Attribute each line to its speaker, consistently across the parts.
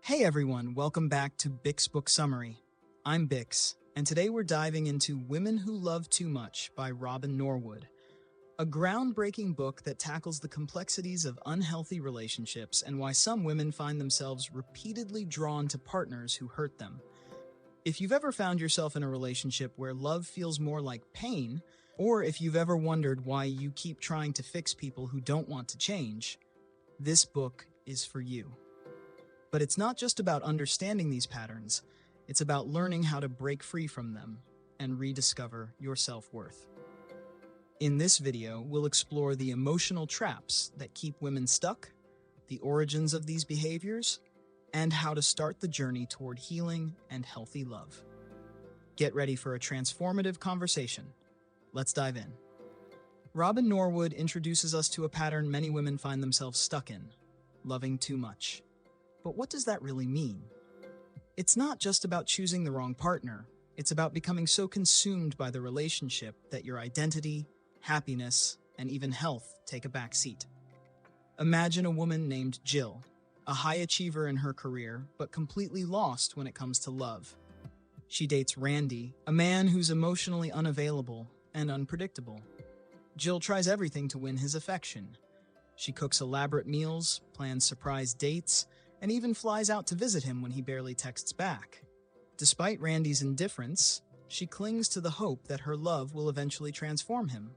Speaker 1: Hey everyone, welcome back to Bix Book Summary. I'm Bix, and today we're diving into Women Who Love Too Much by Robin Norwood, a groundbreaking book that tackles the complexities of unhealthy relationships and why some women find themselves repeatedly drawn to partners who hurt them. If you've ever found yourself in a relationship where love feels more like pain, or if you've ever wondered why you keep trying to fix people who don't want to change, this book is for you. But it's not just about understanding these patterns, it's about learning how to break free from them and rediscover your self-worth. In this video, we'll explore the emotional traps that keep women stuck, the origins of these behaviors, and how to start the journey toward healing and healthy love. Get ready for a transformative conversation. Let's dive in. Robin Norwood introduces us to a pattern many women find themselves stuck in: loving too much. But what does that really mean? It's not just about choosing the wrong partner. It's about becoming so consumed by the relationship that your identity, happiness, and even health take a back seat. Imagine a woman named Jill, a high achiever in her career, but completely lost when it comes to love. She dates Randy, a man who's emotionally unavailable and unpredictable. Jill tries everything to win his affection. She cooks elaborate meals, plans surprise dates, and even flies out to visit him when he barely texts back. Despite Randy's indifference, she clings to the hope that her love will eventually transform him.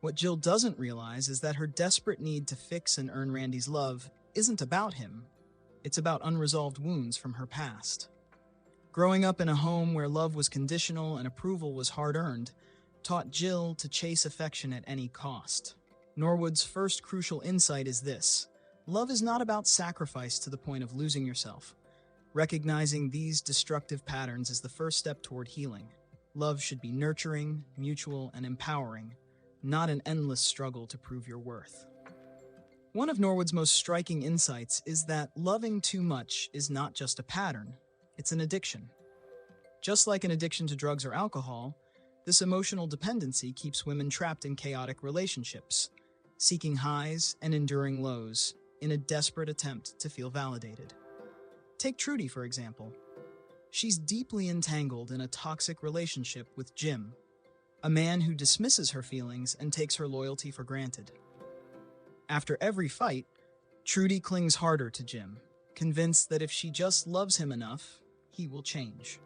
Speaker 1: What Jill doesn't realize is that her desperate need to fix and earn Randy's love isn't about him. It's about unresolved wounds from her past. Growing up in a home where love was conditional and approval was hard-earned taught Jill to chase affection at any cost. Norwood's first crucial insight is this: love is not about sacrifice to the point of losing yourself. Recognizing these destructive patterns is the first step toward healing. Love should be nurturing, mutual, and empowering, not an endless struggle to prove your worth. One of Norwood's most striking insights is that loving too much is not just a pattern, it's an addiction. Just like an addiction to drugs or alcohol, this emotional dependency keeps women trapped in chaotic relationships, seeking highs and enduring lows, in a desperate attempt to feel validated. Take Trudy, for example. She's deeply entangled in a toxic relationship with Jim, a man who dismisses her feelings and takes her loyalty for granted. After every fight, Trudy clings harder to Jim, convinced that if she just loves him enough, he will change.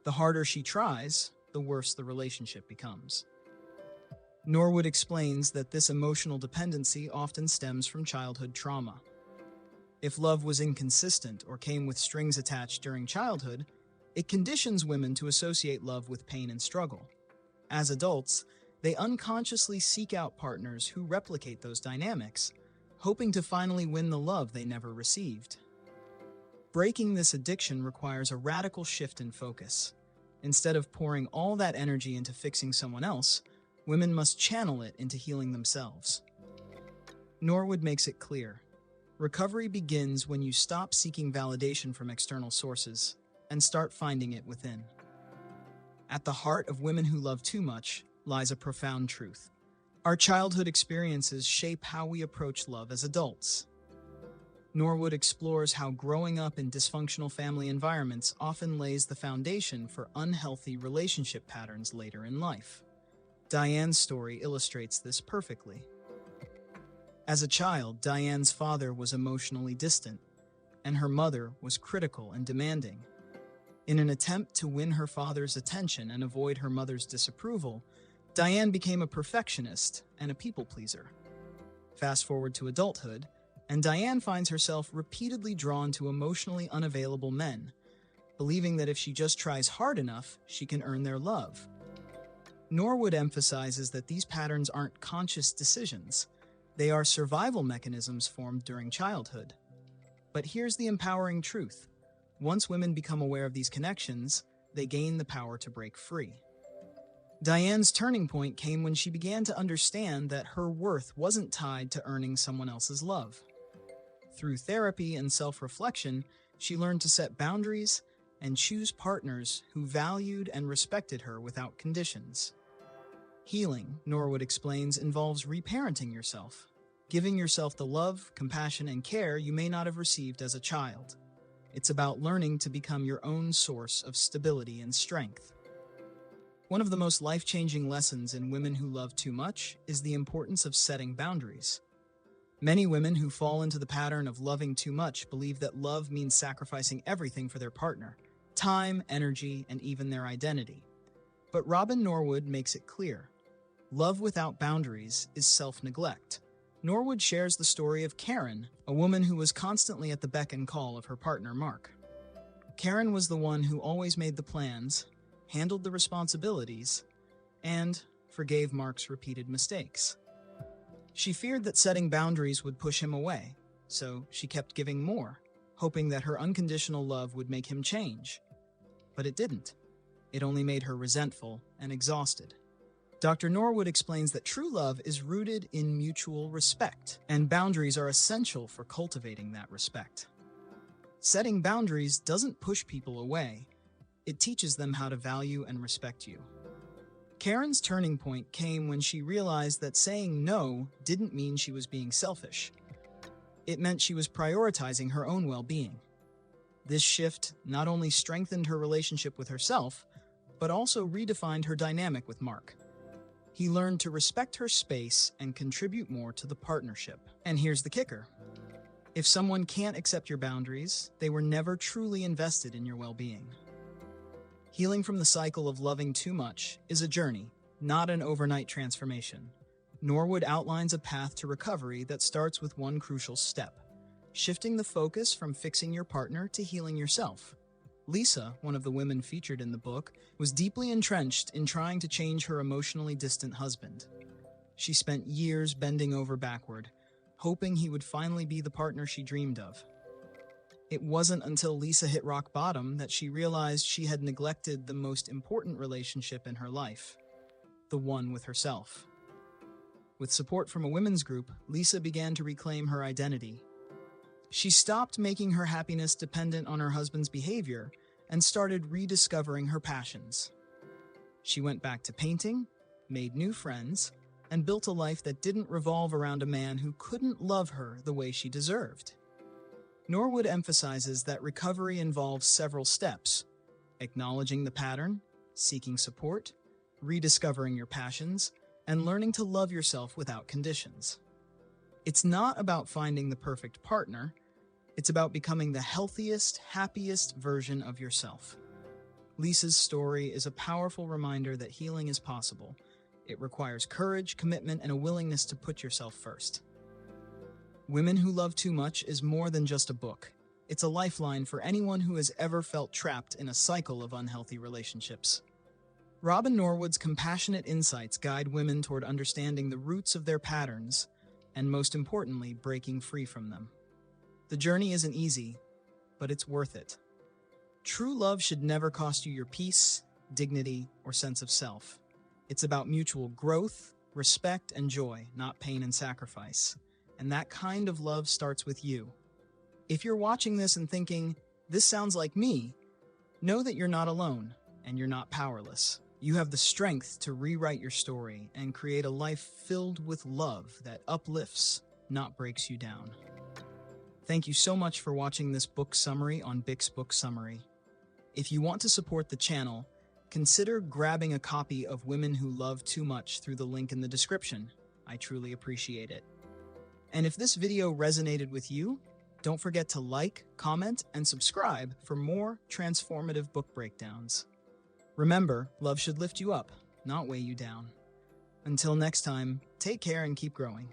Speaker 1: The harder she tries, the worse the relationship becomes. Norwood explains that this emotional dependency often stems from childhood trauma. If love was inconsistent or came with strings attached during childhood, it conditions women to associate love with pain and struggle. As adults, they unconsciously seek out partners who replicate those dynamics, hoping to finally win the love they never received. Breaking this addiction requires a radical shift in focus. Instead of pouring all that energy into fixing someone else, women must channel it into healing themselves. Norwood makes it clear: recovery begins when you stop seeking validation from external sources and start finding it within. At the heart of Women Who Love Too Much lies a profound truth. Our childhood experiences shape how we approach love as adults. Norwood explores how growing up in dysfunctional family environments often lays the foundation for unhealthy relationship patterns later in life. Diane's story illustrates this perfectly. As a child, Diane's father was emotionally distant, and her mother was critical and demanding. In an attempt to win her father's attention and avoid her mother's disapproval, Diane became a perfectionist and a people-pleaser. Fast forward to adulthood, and Diane finds herself repeatedly drawn to emotionally unavailable men, believing that if she just tries hard enough, she can earn their love. Norwood emphasizes that these patterns aren't conscious decisions. They are survival mechanisms formed during childhood. But here's the empowering truth: once women become aware of these connections, they gain the power to break free. Diane's turning point came when she began to understand that her worth wasn't tied to earning someone else's love. Through therapy and self-reflection, she learned to set boundaries and choose partners who valued and respected her without conditions. Healing, Norwood explains, involves reparenting yourself, giving yourself the love, compassion, and care you may not have received as a child. It's about learning to become your own source of stability and strength. One of the most life-changing lessons in Women Who Love Too Much is the importance of setting boundaries. Many women who fall into the pattern of loving too much believe that love means sacrificing everything for their partner: time, energy, and even their identity. But Robin Norwood makes it clear: love without boundaries is self-neglect. Norwood shares the story of Karen, a woman who was constantly at the beck and call of her partner Mark. Karen was the one who always made the plans, handled the responsibilities, and forgave Mark's repeated mistakes. She feared that setting boundaries would push him away, so she kept giving more, hoping that her unconditional love would make him change. But it didn't. It only made her resentful and exhausted. Dr. Norwood explains that true love is rooted in mutual respect, and boundaries are essential for cultivating that respect. Setting boundaries doesn't push people away. It teaches them how to value and respect you. Karen's turning point came when she realized that saying no didn't mean she was being selfish. It meant she was prioritizing her own well-being. This shift not only strengthened her relationship with herself, but also redefined her dynamic with Mark. He learned to respect her space and contribute more to the partnership. And here's the kicker: if someone can't accept your boundaries, they were never truly invested in your well-being. Healing from the cycle of loving too much is a journey, not an overnight transformation. Norwood outlines a path to recovery that starts with one crucial step: shifting the focus from fixing your partner to healing yourself. Lisa, one of the women featured in the book, was deeply entrenched in trying to change her emotionally distant husband. She spent years bending over backward, hoping he would finally be the partner she dreamed of. It wasn't until Lisa hit rock bottom that she realized she had neglected the most important relationship in her life: the one with herself. With support from a women's group, Lisa began to reclaim her identity. She stopped making her happiness dependent on her husband's behavior and started rediscovering her passions. She went back to painting, made new friends, and built a life that didn't revolve around a man who couldn't love her the way she deserved. Norwood emphasizes that recovery involves several steps: acknowledging the pattern, seeking support, rediscovering your passions, and learning to love yourself without conditions. It's not about finding the perfect partner. It's about becoming the healthiest, happiest version of yourself. Lisa's story is a powerful reminder that healing is possible. It requires courage, commitment, and a willingness to put yourself first. Women Who Love Too Much is more than just a book. It's a lifeline for anyone who has ever felt trapped in a cycle of unhealthy relationships. Robin Norwood's compassionate insights guide women toward understanding the roots of their patterns and, most importantly, breaking free from them. The journey isn't easy, but it's worth it. True love should never cost you your peace, dignity, or sense of self. It's about mutual growth, respect, and joy, not pain and sacrifice. And that kind of love starts with you. If you're watching this and thinking, "This sounds like me," know that you're not alone and you're not powerless. You have the strength to rewrite your story and create a life filled with love that uplifts, not breaks you down. Thank you so much for watching this book summary on Bix Book Summary. If you want to support the channel, consider grabbing a copy of Women Who Love Too Much through the link in the description. I truly appreciate it. And if this video resonated with you, don't forget to like, comment, and subscribe for more transformative book breakdowns. Remember, love should lift you up, not weigh you down. Until next time, take care and keep growing.